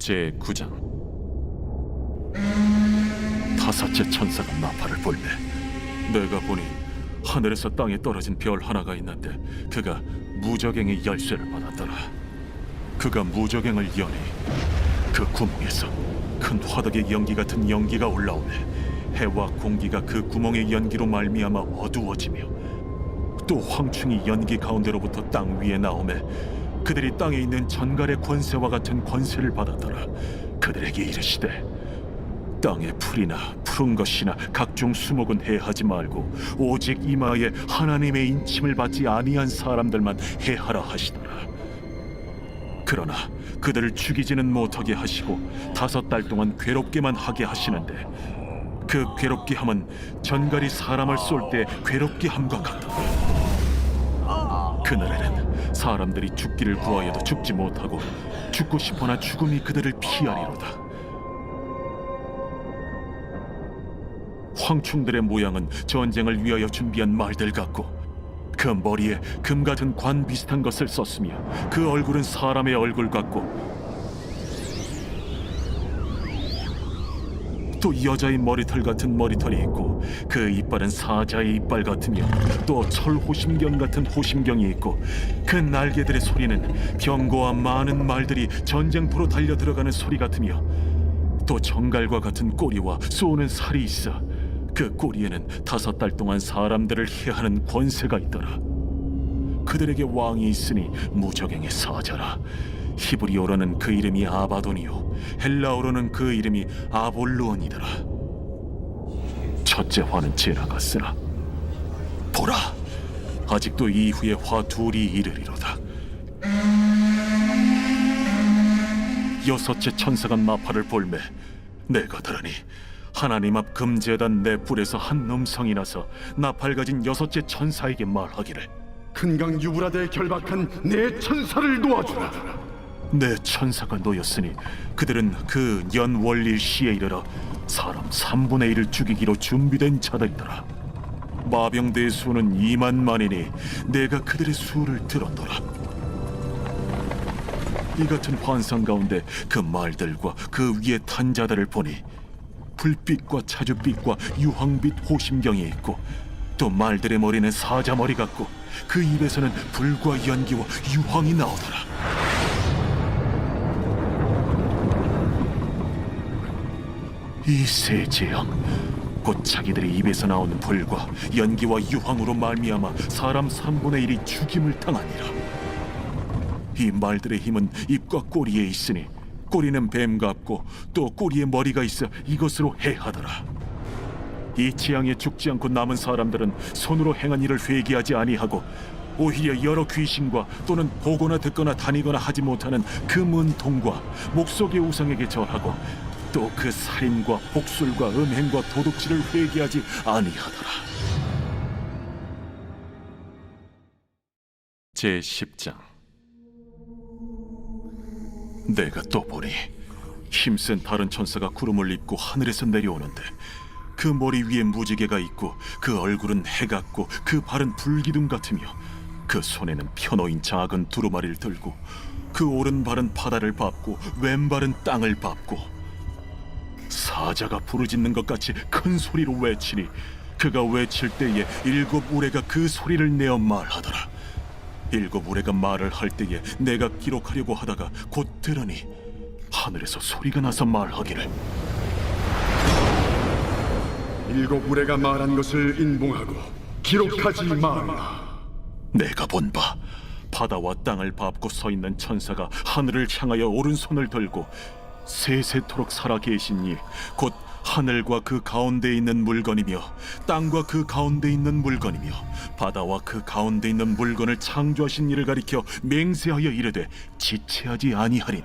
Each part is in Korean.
제9장. 다섯째 천사가 나팔을 불매 내가 보니 하늘에서 땅에 떨어진 별 하나가 있는데 그가 무저갱의 열쇠를 받았더라. 그가 무저갱을 여니 그 구멍에서 큰 화덕의 연기 같은 연기가 올라오매 해와 공기가 그 구멍의 연기로 말미암아 어두워지며 또 황충이 연기 가운데로부터 땅 위에 나오매 그들이 땅에 있는 전갈의 권세와 같은 권세를 받았더라. 그들에게 이르시되 땅의 풀이나 푸른 것이나 각종 수목은 해하지 말고 오직 이마에 하나님의 인침을 받지 아니한 사람들만 해하라 하시더라. 그러나 그들을 죽이지는 못하게 하시고 5달 동안 괴롭게만 하게 하시는데 그 괴롭게 함은 전갈이 사람을 쏠 때 괴롭게 함과 같더라. 그날에는 사람들이 죽기를 구하여도 죽지 못하고 죽고 싶으나 죽음이 그들을 피하리로다. 황충들의 모양은 전쟁을 위하여 준비한 말들 같고 그 머리에 금 같은 관 비슷한 것을 썼으며 그 얼굴은 사람의 얼굴 같고 또 여자의 머리털 같은 머리털이 있고 그 이빨은 사자의 이빨 같으며 또 철호심경 같은 호심경이 있고 그 날개들의 소리는 병거와 많은 말들이 전쟁터로 달려 들어가는 소리 같으며 또 정갈과 같은 꼬리와 쏘는 살이 있어 그 꼬리에는 5달 동안 사람들을 해하는 권세가 있더라. 그들에게 왕이 있으니 무저갱의 사자라. 히브리어로는 그 이름이 아바돈이요 헬라어로는 그 이름이 아볼루온이더라. 첫째 화는 지나갔으나 보라, 아직도 이후에 화 둘이 이르리로다. 여섯째 천사가 나팔을 불매 내가 들으니 하나님 앞 금제단 내 뿔에서 한 음성이 나서 나팔 가진 여섯째 천사에게 말하기를 큰 강 유브라데에 결박한 내 천사를 놓아주라. 내 천사가 놓였으니 그들은 그 연월일 시에 이르러 사람 3분의 1을 죽이기로 준비된 자들이더라. 마병대의 수는 2만만이니 내가 그들의 수를 들었더라. 이 같은 환상 가운데 그 말들과 그 위에 탄 자들을 보니 불빛과 차주빛과 유황빛 호심경이 있고 또 말들의 머리는 사자 머리 같고 그 입에서는 불과 연기와 유황이 나오더라. 이 세 재앙 곧 자기들의 입에서 나오는 불과 연기와 유황으로 말미암아 사람 3분의 1이 죽임을 당하니라. 이 말들의 힘은 입과 꼬리에 있으니 꼬리는 뱀 같고 또 꼬리에 머리가 있어 이것으로 해하더라. 이 재앙에 죽지 않고 남은 사람들은 손으로 행한 일을 회개하지 아니하고 오히려 여러 귀신과 또는 보거나 듣거나 다니거나 하지 못하는 그 문통과 목석의 우상에게 절하고 또 그 살인과 복술과 음행과 도둑질을 회개하지 아니하더라. 제10장. 내가 또 보니 힘센 다른 천사가 구름을 입고 하늘에서 내려오는데 그 머리 위에 무지개가 있고 그 얼굴은 해 같고 그 발은 불기둥 같으며 그 손에는 펴놓인 작은 두루마리를 들고 그 오른발은 바다를 밟고 왼발은 땅을 밟고 사자가 부르짖는 것 같이 큰 소리로 외치니 그가 외칠 때에 7 우레가 그 소리를 내어 말하더라. 7 우레가 말을 할 때에 내가 기록하려고 하다가 곧 들으니 하늘에서 소리가 나서 말하기를 7 우레가 말한 것을 인봉하고 기록하지 말라. 내가 본 바 바다와 땅을 밟고 서 있는 천사가 하늘을 향하여 오른손을 들고 세세토록 살아 계신 이 곧 하늘과 그 가운데 있는 물건이며 땅과 그 가운데 있는 물건이며 바다와 그 가운데 있는 물건을 창조하신 이를 가리켜 맹세하여 이르되 지체하지 아니하리니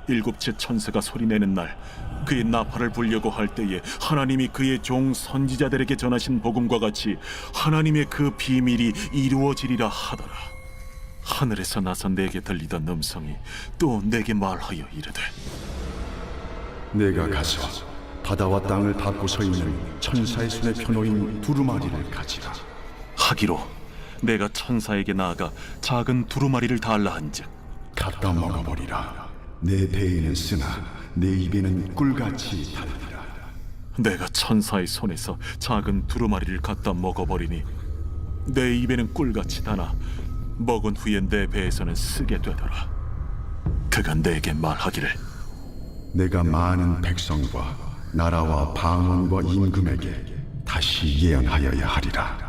7째 천사가 소리내는 날 그의 나팔을 불려고 할 때에 하나님이 그의 종 선지자들에게 전하신 복음과 같이 하나님의 그 비밀이 이루어지리라 하더라. 하늘에서 나서 내게 들리던 음성이 또 내게 말하여 이르되 내가 가서 바다와 땅을 밟고 서 있는 천사의 손에 펴놓인 두루마리를 가지라. 하기로 내가 천사에게 나아가 작은 두루마리를 달라 한즉 갖다 먹어버리라. 내 배에는 쓰나 내 입에는 꿀같이 달리라. 내가 천사의 손에서 작은 두루마리를 갖다 먹어버리니 내 입에는 꿀같이 다나 먹은 후에 내 배에서는 쓰게 되더라. 그가 내게 말하기를 내가 많은 백성과 나라와 방언과 임금에게 다시 예언하여야 하리라.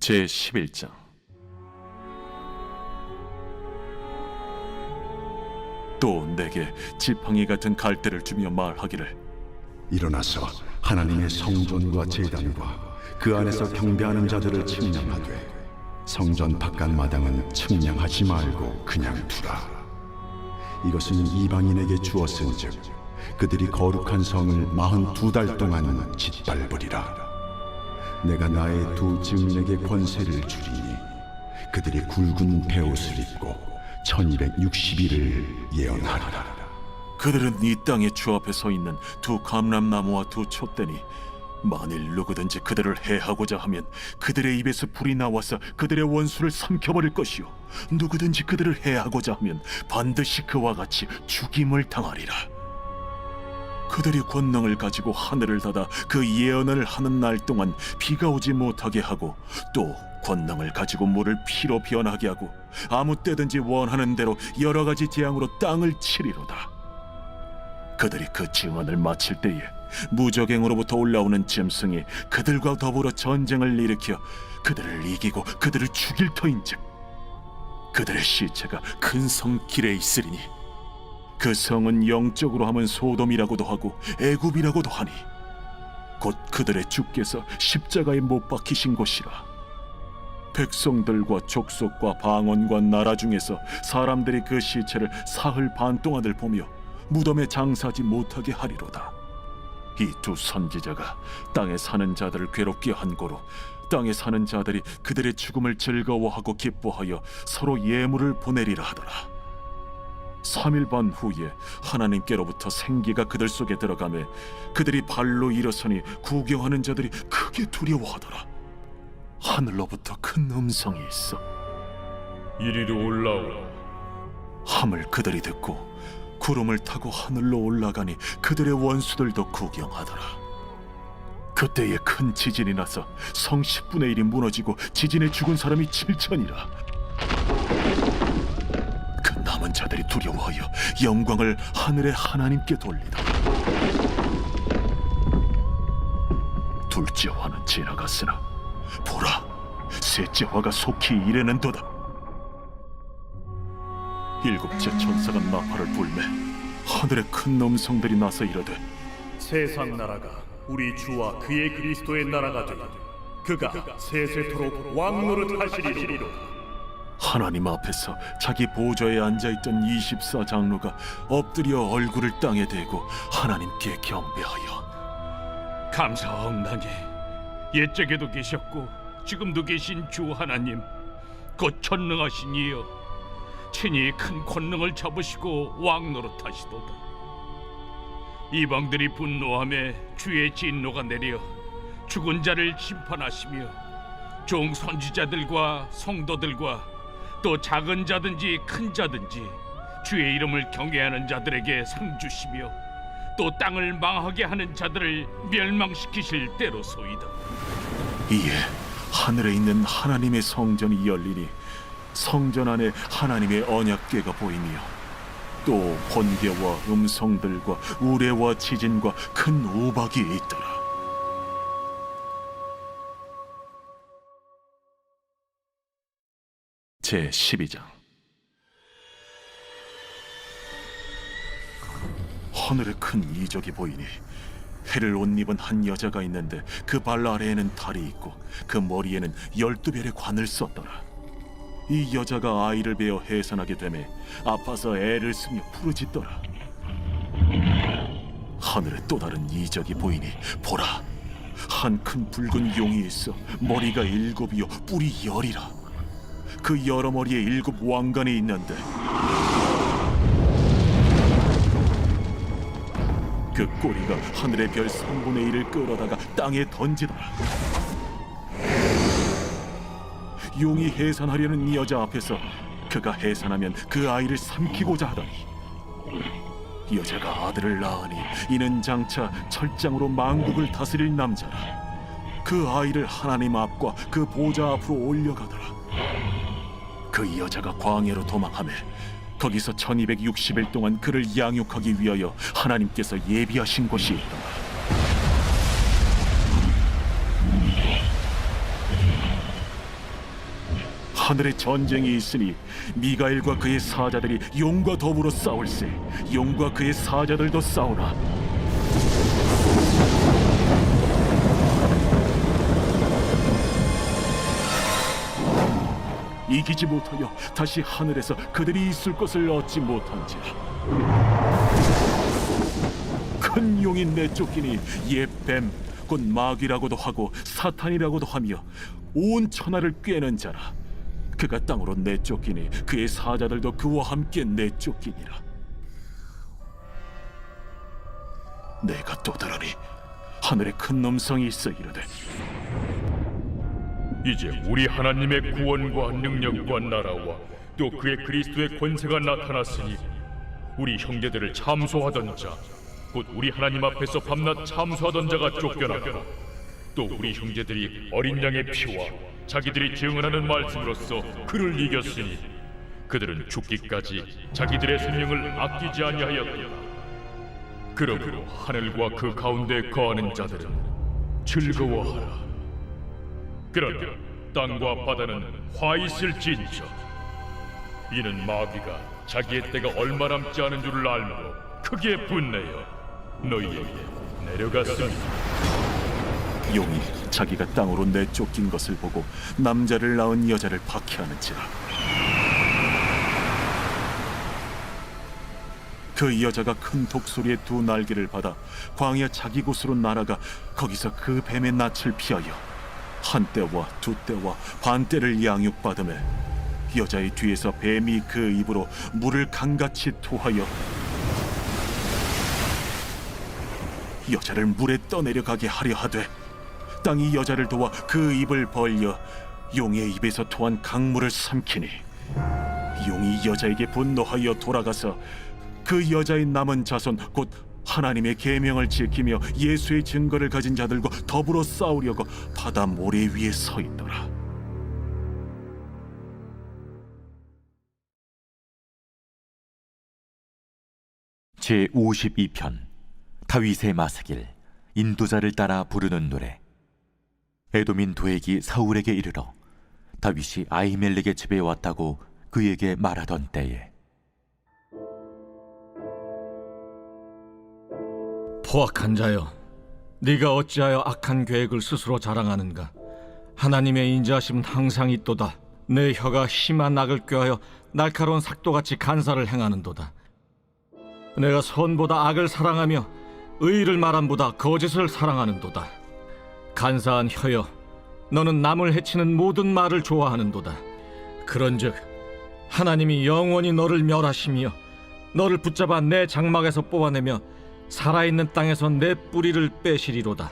제11장. 또 내게 지팡이 같은 갈대를 주며 말하기를 일어나서 하나님의 성전과 제단과 그 안에서 경배하는 자들을 측량하되 성전 바깥 마당은 측량하지 말고 그냥 두라. 이것은 이방인에게 주었은즉 그들이 거룩한 성을 42달 동안 짓밟으리라. 내가 나의 두 증인에게 권세를 주리니 그들이 굵은 베옷을 입고 1260일을 예언하리라. 그들은 이 땅의 주 앞에 서 있는 두 감람나무와 두 촛대니 만일 누구든지 그들을 해하고자 하면 그들의 입에서 불이 나와서 그들의 원수를 삼켜버릴 것이요 누구든지 그들을 해하고자 하면 반드시 그와 같이 죽임을 당하리라. 그들이 권능을 가지고 하늘을 닫아 그 예언을 하는 날 동안 비가 오지 못하게 하고 또 권능을 가지고 물을 피로 변하게 하고 아무 때든지 원하는 대로 여러 가지 재앙으로 땅을 치리로다. 그들이 그 증언을 마칠 때에 무적행으로부터 올라오는 짐승이 그들과 더불어 전쟁을 일으켜 그들을 이기고 그들을 죽일 터인즉 그들의 시체가 큰 성 길에 있으리니 그 성은 영적으로 하면 소돔이라고도 하고 애굽이라고도 하니 곧 그들의 주께서 십자가에 못 박히신 곳이라. 백성들과 족속과 방언과 나라 중에서 사람들이 그 시체를 사흘 반 동안을 보며 무덤에 장사하지 못하게 하리로다. 이 두 선지자가 땅에 사는 자들을 괴롭게 한 고로 땅에 사는 자들이 그들의 죽음을 즐거워하고 기뻐하여 서로 예물을 보내리라 하더라. 3일 반 후에 하나님께로부터 생기가 그들 속에 들어가매 그들이 발로 일어서니 구경하는 자들이 크게 두려워하더라. 하늘로부터 큰 음성이 있어 이리로 올라오라. 함을 그들이 듣고 구름을 타고 하늘로 올라가니 그들의 원수들도 구경하더라. 그때에 큰 지진이 나서 성 10분의 1이 무너지고 지진에 죽은 사람이 7천이라. 그 남은 자들이 두려워하여 영광을 하늘의 하나님께 돌리더라. 둘째 화는 지나갔으나 보라, 셋째 화가 속히 이르는도다. 일곱째 천사가 나팔을 불매 하늘에 큰 음성들이 나서 이르되 세상 나라가 우리 주와 그의 그리스도의 나라가 되니 그가 세세토록 왕노릇 하시리로다. 하나님 앞에서 자기 보좌에 앉아있던 24장로가 엎드려 얼굴을 땅에 대고 하나님께 경배하여 감사하옵나니 옛적에도 계셨고 지금도 계신 주 하나님 곧 전능하신 이여 친히 큰 권능을 잡으시고 왕노릇하시도다. 이방들이 분노하며 주의 진노가 내려 죽은 자를 심판하시며 종 선지자들과 성도들과 또 작은 자든지 큰 자든지 주의 이름을 경외하는 자들에게 상 주시며 또 땅을 망하게 하는 자들을 멸망시키실 때로소이다. 이에 하늘에 있는 하나님의 성전이 열리니 성전 안에 하나님의 언약궤가 보이며 또 번개와 음성들과 우레와 지진과 큰 우박이 있더라. 제12장. 하늘에 큰 이적이 보이니 해를 옷 입은 한 여자가 있는데 그 발 아래에는 달이 있고 그 머리에는 12별의 관을 썼더라. 이 여자가 아이를 베어 해산하게 되매 아파서 애를 쓰며 부르짖더라. 하늘에 또 다른 이적이 보이니 보라, 한 큰 붉은 용이 있어 머리가 7이요 뿔이 10이라. 그 여러 머리에 7 왕관이 있는데 그 꼬리가 하늘의 별 3분의 1을 끌어다가 땅에 던지더라. 용이 해산하려는 이 여자 앞에서 그가 해산하면 그 아이를 삼키고자 하더니 여자가 아들을 낳으니 이는 장차 철장으로 만국을 다스릴 남자라. 그 아이를 하나님 앞과 그 보좌 앞으로 올려가더라. 그 여자가 광야로 도망하며 거기서 1260일 동안 그를 양육하기 위하여 하나님께서 예비하신 곳이 있더라. 하늘에 전쟁이 있으니 미가엘과 그의 사자들이 용과 더불어 싸울세. 용과 그의 사자들도 싸우나 이기지 못하여 다시 하늘에서 그들이 있을 것을 얻지 못한지라. 큰 용이 내쫓기니 옛 뱀 곧 마귀라고도 하고 사탄이라고도 하며 온 천하를 꿰는 자라. 그가 땅으로 내쫓기니 그의 사자들도 그와 함께 내쫓기니라. 내가 또 들으니 하늘에 큰 음성이 있어 이르되 이제 우리 하나님의 구원과 능력과 나라와 또 그의 그리스도의 권세가 나타났으니 우리 형제들을 참소하던 자 곧 우리 하나님 앞에서 밤낮 참소하던 자가 쫓겨나고 또 우리 형제들이 어린 양의 피와 자기들이 증언하는 말씀으로써 그를 이겼으니 그들은 죽기까지 자기들의 생명을 아끼지 아니하였다. 그러므로 하늘과 그 가운데 거하는 자들은 즐거워하라. 그러나 땅과 바다는 화 있을진저 이는 마귀가 자기의 때가 얼마 남지 않은 줄을 알므로 크게 분내어 너희에게 내려갔습니다. 용이 자기가 땅으로 내쫓긴 것을 보고 남자를 낳은 여자를 박해하는지라. 그 여자가 큰 독소리의 두 날개를 받아 광야 자기 곳으로 날아가 거기서 그 뱀의 낯을 피하여 한 때와 두 때와 반 때를 양육받으며 여자의 뒤에서 뱀이 그 입으로 물을 강같이 토하여 여자를 물에 떠내려가게 하려 하되 땅이 여자를 도와 그 입을 벌려 용의 입에서 토한 강물을 삼키니 용이 여자에게 분노하여 돌아가서 그 여자의 남은 자손 곧 하나님의 계명을 지키며 예수의 증거를 가진 자들과 더불어 싸우려고 바다 모래 위에 서 있더라. 제52편 다윗의 마스길 인도자를 따라 부르는 노래. 에돔인 도액이 사울에게 이르러 다윗이 아히멜렉의 집에 왔다고 그에게 말하던 때에 포악한 자여, 네가 어찌하여 악한 계획을 스스로 자랑하는가? 하나님의 인자하심은 항상 있도다. 내 혀가 심한 악을 꾀하여 날카로운 삭도같이 간사를 행하는도다. 내가 선보다 악을 사랑하며 의를 말함보다 거짓을 사랑하는도다. 간사한 혀여, 너는 남을 해치는 모든 말을 좋아하는도다. 그런즉 하나님이 영원히 너를 멸하시며 너를 붙잡아 내 장막에서 뽑아내며 살아있는 땅에서 내 뿌리를 빼시리로다.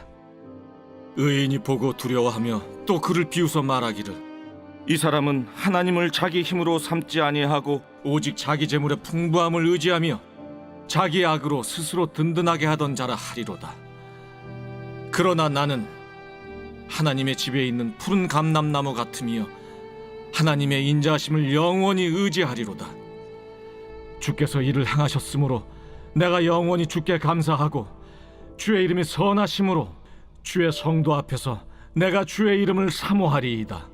의인이 보고 두려워하며 또 그를 비웃어 말하기를 이 사람은 하나님을 자기 힘으로 삼지 아니하고 오직 자기 재물의 풍부함을 의지하며 자기 악으로 스스로 든든하게 하던 자라 하리로다. 그러나 나는 하나님의 집에 있는 푸른 감람나무 같으며 하나님의 인자하심을 영원히 의지하리로다. 주께서 이를 행하셨으므로 내가 영원히 주께 감사하고 주의 이름이 선하심으로 주의 성도 앞에서 내가 주의 이름을 사모하리이다.